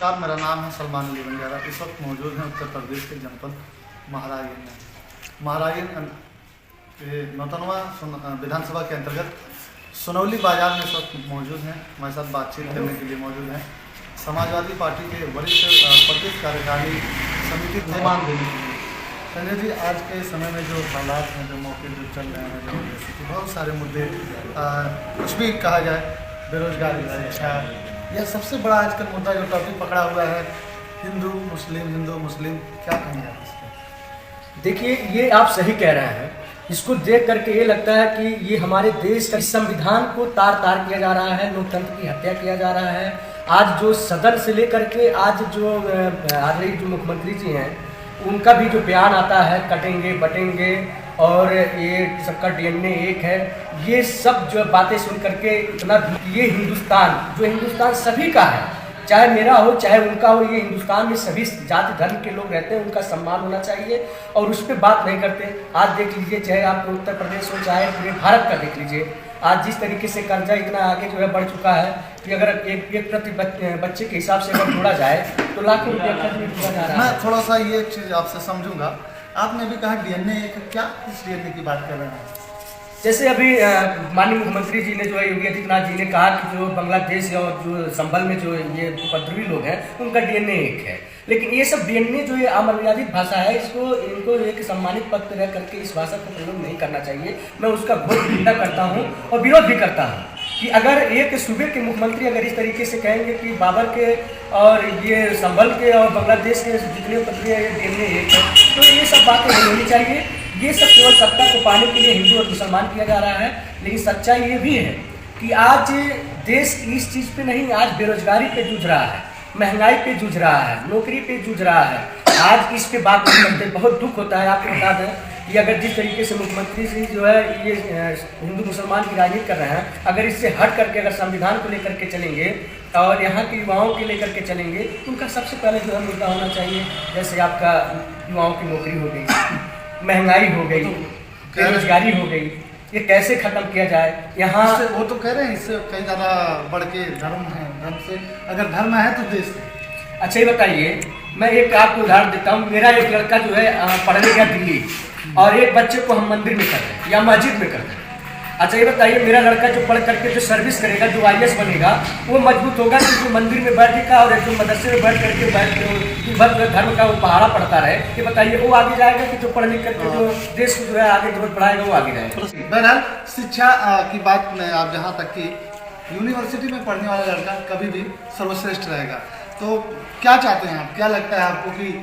नमस्कार, मेरा नाम है सलमान अली बंजारा। इस वक्त मौजूद हैं उत्तर प्रदेश के जनपद महाराजगंज में। महाराजगंज के नौतनवा विधानसभा के अंतर्गत सोनौली बाजार में इस वक्त मौजूद हैं। हमारे साथ बातचीत करने के लिए मौजूद हैं समाजवादी पार्टी के वरिष्ठ प्रदेश कार्यकारिणी समिति निर्माण देने के लिए। संजय जी, आज के समय में जो हालात हैं, जो मौके जो चल रहे हैं, जो जैसे कि बहुत सारे मुद्दे, कुछ भी कहा जाए, बेरोजगारी, शिक्षा, यह सबसे बड़ा आजकल मुद्दा जो टॉपिक पकड़ा हुआ है, हिंदू मुस्लिम, क्या कहेंगे आप इसको? देखिए, ये आप सही कह रहे हैं। इसको देख करके ये लगता है कि ये हमारे देश का संविधान को तार तार किया जा रहा है, लोकतंत्र की हत्या किया जा रहा है। आज जो सदन से लेकर के आज जो मुख्यमंत्री जी हैं, उनका भी जो बयान आता है, कटेंगे बटेंगे और ये सबका DNA एक है, ये सब जो बातें सुन करके इतना, ये हिंदुस्तान सभी का है, चाहे मेरा हो चाहे उनका हो। ये हिंदुस्तान में सभी जाति धर्म के लोग रहते हैं, उनका सम्मान होना चाहिए और उस पर बात नहीं करते। आज देख लीजिए, चाहे आप उत्तर प्रदेश हो चाहे पूरे भारत का देख लीजिए, आज जिस तरीके से कर्जा इतना आगे जो है बढ़ चुका है कि अगर एक प्रति बच्चे के हिसाब से अगर जोड़ा जाए तो लाखों रुपया खर्च में जोड़ा जा रहा है। मैं थोड़ा सा ये चीज़ आपसे समझूंगा। आपने भी कहा DNA एक, क्या इस DNA की बात कर रहे हैं? जैसे अभी माननीय मुख्यमंत्री जी ने जो है योगी आदित्यनाथ जी ने कहा कि जो बांग्लादेश और जो संभल में जो ये उपद्रवी लोग हैं, उनका DNA एक है। लेकिन ये सब DNA जो ये अमर्यादित भाषा है, इनको एक सम्मानित पद पर रह करके इस भाषा को प्रयोग नहीं करना चाहिए। मैं उसका बहुत निंदा करता हूँ और विरोध भी करता हूँ कि अगर एक सूबे के मुख्यमंत्री अगर इस तरीके से कहेंगे कि बाबर के और ये संभल के और बांग्लादेश के जितने उपद्रवी है, ये DNA एक है, तो ये सब बातें नहीं होनी चाहिए। ये सब केवल सत्ता को पाने के लिए हिंदू और मुसलमान किया जा रहा है। लेकिन सच्चाई ये भी है कि आज देश इस चीज़ पे नहीं, आज बेरोजगारी पे जूझ रहा है, महंगाई पे जूझ रहा है, नौकरी पे जूझ रहा है। आज इस पे बात नहीं करते, बहुत दुख होता है। आपको बता दें कि अगर जिस तरीके से मुख्यमंत्री जी जो है ये हिंदू मुसलमान की राजनीति कर रहे हैं, अगर इससे हट करके अगर संविधान को लेकर के चलेंगे और यहाँ के युवाओं के लेकर के चलेंगे, तो उनका सबसे पहले जो है मुद्दा होना चाहिए, जैसे आपका युवाओं की नौकरी हो गई, महंगाई हो गई, बेरोजगारी हो गई, ये कैसे खत्म किया जाए। यहाँ वो तो कह रहे हैं इससे कई ज़्यादा बढ़ के धर्म है, धर्म से अगर धर्म है तो देश है। अच्छा, ये बताइए, मैं एक आपको उदाहरण देता हूँ। मेरा एक लड़का जो है पढ़ने गया दिल्ली और एक बच्चे को हम मंदिर में कर रहे हैं या मस्जिद में कर रहे हैं। अच्छा, ये बताइए, मेरा लड़का जो पढ़ करके जो सर्विस करेगा, जो IAS बनेगा, वो मजबूत होगा कि जो मंदिर में बैठेगा और जो मदरसे में बैठ करके धर्म का वो पहाड़ा पढ़ता रहे। ये बताइए, वो आगे जाएगा कि जो पढ़ लिख करके जो देश को जो है आगे जो बढ़ाएगा, वो आगे जाएगा। बहरहाल, शिक्षा की बात में आप जहाँ तक कि यूनिवर्सिटी में पढ़ने वाला लड़का कभी भी सर्वश्रेष्ठ रहेगा, तो क्या चाहते हैं आप? क्या लगता है आपको कि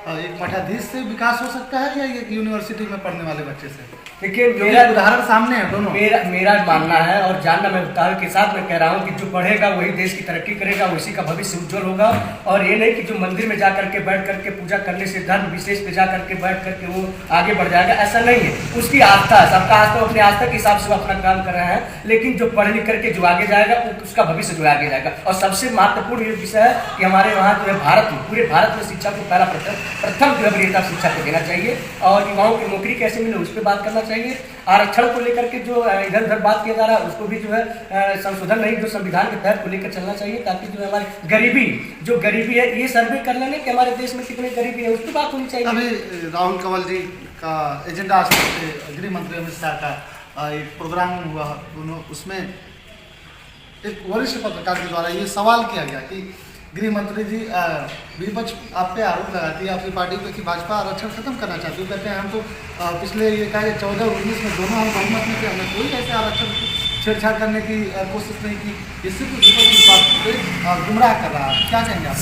एक मठाधीश से विकास हो सकता है या एक यूनिवर्सिटी में पढ़ने वाले बच्चे से? देखिए, मेरा उदाहरण सामने है दोनों। मेरा मानना है और जानना, मैं उदाहरण के साथ मैं कह रहा हूँ कि जो पढ़ेगा वही देश की तरक्की करेगा, उसी का भविष्य उज्जवल होगा। और ये नहीं कि जो मंदिर में जा करके बैठ करके पूजा करने से, धर्म विशेष पे जा करके बैठ करके वो आगे बढ़ जाएगा, ऐसा नहीं है। उसकी आस्था, सबका आस्था, अपने आस्था के हिसाब से वो अपना काम कर रहे हैं। लेकिन जो पढ़ लिख करके जो आगे जाएगा, उसका भविष्य जो आगे जाएगा। और सबसे महत्वपूर्ण ये विषय है कि हमारे वहाँ जो है भारत में, पूरे भारत में शिक्षा को पहला प्रथम जो है वरीयता शिक्षा को देना चाहिए और युवाओं की नौकरी कैसे मिले उस पर बात करना चाहिए। आरक्षण को लेकर के जो इधर उधर बात किया जा रहा है, उसको भी जो है संशोधन नहीं, जो संविधान के तहत को लेकर चलना चाहिए, ताकि जो है हमारी गरीबी है, ये सर्वे कर लेने कि हमारे देश में कितनी गरीबी है, उस पर बात होनी चाहिए। अभी राहुल कंवल जी का एजेंडा आज गृह मंत्री अमित शाह का एक प्रोग्राम हुआ, उसमें एक वरिष्ठ पत्रकार के द्वारा ये सवाल किया गया कि गृह मंत्री जी, विपक्ष आप पे आरोप लगाती है, आपकी पार्टी पे, कि भाजपा आरक्षण खत्म करना चाहती है। कहते हैं हम तो पिछले ये कहा 14-19 में दोनों हम बहुमत में थे, हमने कोई ऐसे आरक्षण छेड़छाड़ करने की कोशिश नहीं की। इससे तो विपक्ष इस बात को गुमराह कर रहा है, क्या कहेंगे आप?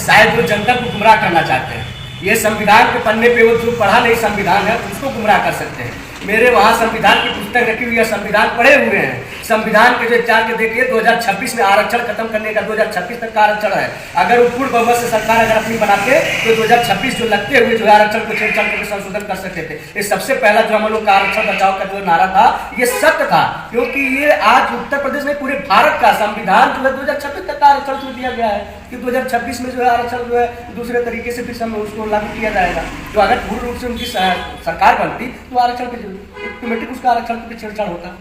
शायद वो जनता को गुमराह करना चाहते हैं। ये संविधान के पन्ने पे वो जो पढ़ा नहीं संविधान है, उसको गुमराह कर सकते हैं। मेरे वहाँ संविधान की पुस्तक रखी हुई है, संविधान पढ़े हुए हैं। संविधान के जो चार के देखिए, 2026 में आरक्षण खत्म करने का 2026 तक का आरक्षण है। अगर वो पूर्ण बहुमत से सरकार अगर अपनी बनाते तो 2026 जो लगते हुए जो आरक्षण को छेड़छाड़ करके संशोधन कर सकते थे। ये सबसे पहला जो हम लोग का आरक्षण बचाव का जो नारा था, ये सत्य था, क्योंकि ये आज उत्तर प्रदेश में पूरे भारत का संविधान जो है 2026 तक का आरक्षण को दिया गया है कि 2026 में जो है आरक्षण जो है दूसरे तरीके से फिर उसको लागू किया जाएगा। तो अगर पूर्ण रूप से उनकी सरकार बनती तो आरक्षण पे ऑटोमेटिक उसका आरक्षण पे छेड़छाड़ होता।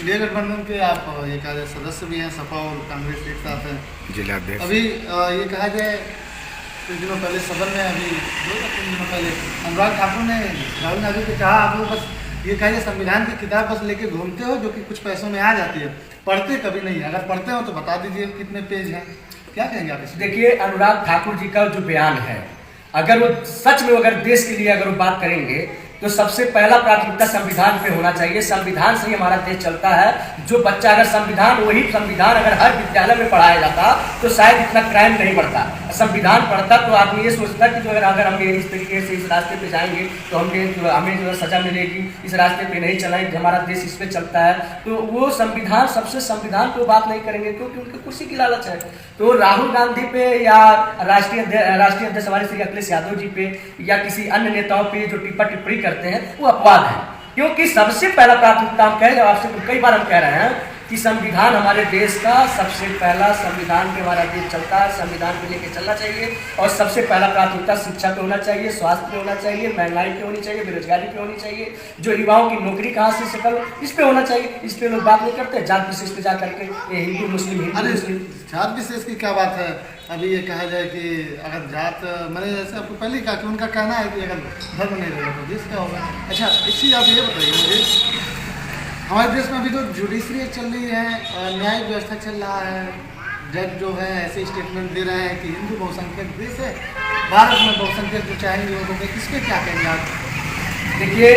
इंडिया गठबंधन के आप ये कहा जाए सदस्य भी हैं, सपा और कांग्रेस एक साथ हैं जिलाध्यक्ष। अभी ये कहा जाए कुछ दिनों पहले सदन में, अभी 2 या 3 दिनों पहले अनुराग ठाकुर ने राहुल गांधी को कहा, आप लोग बस ये कहा जाए संविधान की किताब बस लेके घूमते हो जो कि कुछ पैसों में आ जाती है, पढ़ते कभी नहीं है, अगर पढ़ते हो तो बता दीजिए कितने पेज हैं, क्या कहेंगे आप इसमें? देखिए, अनुराग ठाकुर जी का जो बयान है, अगर वो सच में अगर देश के लिए अगर वो बात करेंगे तो सबसे पहला प्राथमिकता संविधान पे होना चाहिए। संविधान से ही हमारा देश चलता है। जो बच्चा अगर वही संविधान अगर हर विद्यालय में पढ़ाया जाता तो शायद इतना क्राइम नहीं बढ़ता। संविधान पढ़ता तो आदमी ये सोचता कि जो अगर हम इस तरीके से इस रास्ते पे जाएंगे तो हमें जो है सजा मिलेगी, इस रास्ते पे नहीं चलाएंगे, हमारा देश इस पे चलता है। तो वो संविधान पे बात नहीं करेंगे क्योंकि उनकी कुर्सी की लालच है। तो राहुल गांधी पे या राष्ट्रीय अध्यक्ष हमारे श्री अखिलेश यादव जी पे या किसी अन्य नेताओं पे जो टिप्पणी करते हैं वो अपवाद है। क्योंकि सबसे पहला प्राथमिकता हम कह रहे हैं, आपसे कई बार हम कह रहे हैं कि संविधान हमारे देश का सबसे पहला, संविधान पे हमारा देश चलता है, संविधान पे लेके चलना चाहिए। और सबसे पहला प्राथमिकता शिक्षा पे होना चाहिए, स्वास्थ्य पे होना चाहिए, महंगाई पे होनी चाहिए, बेरोजगारी पे होनी चाहिए, जो युवाओं की नौकरी कहाँ से सकल, इस पे होना चाहिए। इस पे लोग बात नहीं करते, जात विशेष पे जा करके हिंदू मुस्लिम जात विशेष की क्या बात है? अभी ये कहा जाए कि अगर जात, मैंने जैसे आपको पहले ही कहा कि उनका कहना है कि अगर धर्म नहीं रहेगा तो देश क्या होगा। अच्छा, एक चीज़ आप ये बताइए मुझे, हमारे देश में अभी तो जुडिशरी चल रही है, न्यायिक व्यवस्था चल रहा है, जज जो है ऐसे स्टेटमेंट दे रहे हैं कि हिंदू बहुसंख्यक देश है, भारत में बहुसंख्यक जो चाहेंगे वो होंगे, किस पे क्या कहेंगे आप? देखिए,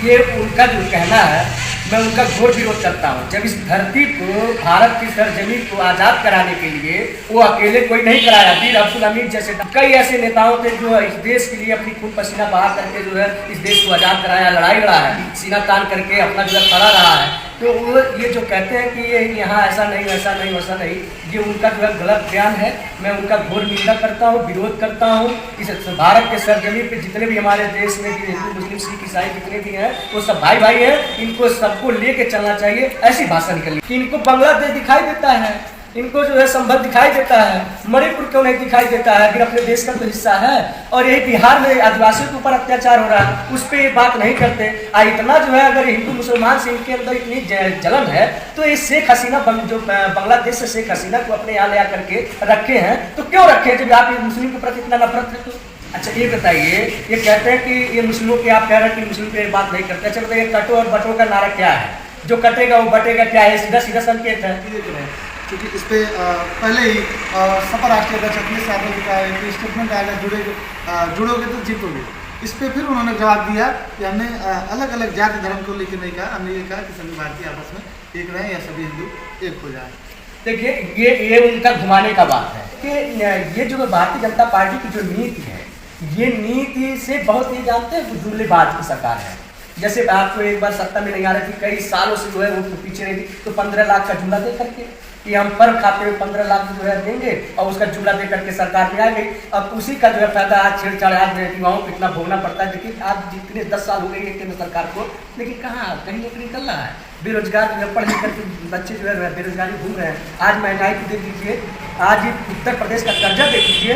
ये उनका जो कहना है मैं उनका घोर विरोध करता हूँ। जब इस धरती को, भारत की सरजमी को आज़ाद कराने के लिए वो अकेले कोई नहीं कराया, वीर अब्दुल हमीद जैसे कई ऐसे नेताओं थे जो इस देश के लिए अपनी खून पसीना बहा करके जो है इस देश को आज़ाद कराया, लड़ाई लड़ा है, सीना तान करके अपना जो है खड़ा रहा है। तो वो ये जो कहते हैं कि ये यहाँ ऐसा नहीं, वैसा नहीं, वैसा नहीं, ये उनका जो है गलत बयान है। मैं उनका घोर निंदा करता हूँ, विरोध करता हूँ। इस भारत के सरजमी पे जितने भी हमारे देश में हिंदू मुस्लिम सिख ईसाई जितने भी हैं वो सब भाई भाई हैं, इनको सबको लेके चलना चाहिए। ऐसी भाषा निकली कि इनको बांग्लादेश दिखाई देता है, इनको जो है संभल दिखाई देता है, मणिपुर क्यों नहीं दिखाई देता है, फिर अपने देश का तो हिस्सा है। और यही बिहार में आदिवासियों के ऊपर अत्याचार हो रहा है, उस पर ये बात नहीं करते। इतना जो है अगर हिंदू मुसलमान से इनके अंदर इतनी जलन है तो ये शेख हसीना जो बांग्लादेश से शेख हसीना को अपने यहाँ ले आकर के रखे हैं, तो क्यों रखे जब आप मुस्लिम के प्रति इतना नफरत है तो? अच्छा, ये बताइए, ये कहते हैं कि ये मुस्लिमों के, आप कह रहे हैं कि मुस्लिम पे बात नहीं करते। अच्छा बताइए, कटो और बटो का नारा क्या है? जो कटेगा वो बटेगा, क्या है? सीधा सीधा संकेत है। क्योंकि इस पे पहले ही सपा राष्ट्रीय अध्यक्ष अखिलेश यादव जी का एक स्टेटमेंट आएगा, जुड़ोगे तो जीतोगे। इस पे फिर उन्होंने जवाब दिया कि हमने अलग अलग जाति धर्म को लेकर नहीं कहा, हमने ये कहा कि सभी भारतीय आपस में एक रहें या सभी हिंदू एक हो जाए। देखिए, ये उनका घुमाने का बात है कि ये जो भारतीय जनता पार्टी की जो नीति है, ये नीति से बहुत ही जानते हैं जुमलेबाज की सरकार है। जैसे आपको एक बार सत्ता में नहीं आ रही थी, कई सालों से जो है वो पीछे रही थी, तो 15 लाख का जुमला दे करके कि हम पर खाते हुए 15 लाख जो है देंगे और उसका जुमला दे करके सरकार में आ गई। अब उसी का जो है फायदा आज छेड़छाड़, आज युवाओं को इतना भोगना पड़ता है। देखिए, आज जितने 10 साल हो गए केंद्र सरकार को, लेकिन कहाँ कहीं नौकरी निकल रहा है। बेरोजगार जो पढ़ लिख करके बच्चे जो है बेरोजगारी घूम रहे हैं। आज महंगाई को देख लीजिए, आज उत्तर प्रदेश का कर्जा देख लीजिए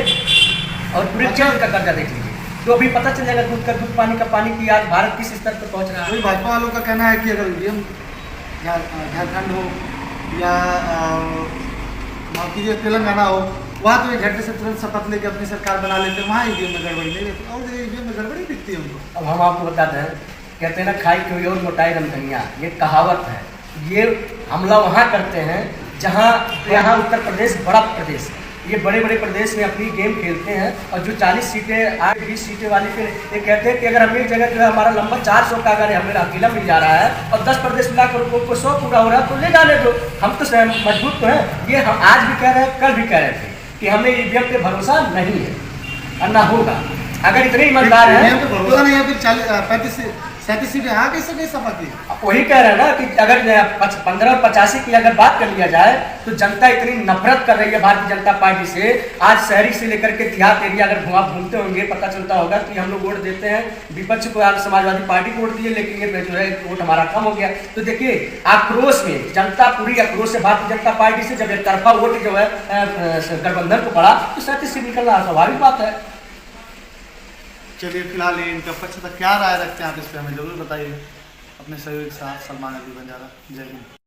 और पूरे क्षेत्र का कर्जा देख लीजिए, तो अभी पता चल जाएगा दूध का दूध, पानी का पानी की आज भारत किस स्तर पर पहुंच रहा है। वही भाजपा वालों का कहना है कि अगर ईवीएम झारखंड हो या कीजिए तेलंगाना हो, वहाँ तो एक घंटे से तुरंत शपथ लेके अपनी सरकार बना लेते हैं, वहाँ ईवीएम में गड़बड़ी नहीं रहती, और ईवीएम में गड़बड़ी दिखती है उनको। अब हम आपको बताते हैं, कहते हैं ना, खाई कोई और मोटाई रमधनिया, ये कहावत है। ये हमला वहाँ करते हैं जहाँ यहाँ उत्तर प्रदेश बड़ा प्रदेश है, ये बड़े बड़े प्रदेश में अपनी गेम खेलते हैं। और जो 40 सीटें, 8-20 सीटें वाली, फिर ये कहते हैं कि अगर हम एक जगह जो है हमारा नंबर 400 का अगर हमें अकेला मिल जा रहा है और 10 प्रदेश मिलाकर उनको 100 पूरा हो रहा है तो ले जाने दो, हम तो मजबूत तो हैं। ये हम आज भी कह रहे हैं, कल भी कह रहे थे कि हमें ईवीएम पे भरोसा नहीं है और ना होगा। अगर इतने ईमानदार हैं, भरोसा नहीं है, फिर 37 सीटें आ कैसे गई सपा की? वही कह रहे हैं ना कि अगर 15 और 85 की अगर बात कर लिया जाए तो जनता इतनी नफरत कर रही है भारतीय जनता पार्टी से। आज शहरी से लेकर के देहात एरिया अगर घूमते होंगे, पता चलता होगा कि हम लोग वोट देते हैं विपक्ष को, आज समाजवादी पार्टी को वोट दिए, लेकिन ये जो है वोट हमारा कम हो गया। तो देखिए, आक्रोश में जनता पूरी आक्रोश से भारतीय जनता पार्टी से जब एक तरफा वोट जो है गठबंधन को पड़ा तो 37 सीट निकलना स्वाभाविक बात है। चलिए, फिलहाल इनका पक्ष तक क्या राय रखते हैं आप इस पर हमें जरूर बताइए। अपने सहयोगी के साथ सलमान अली बंजारा, जय हिंद।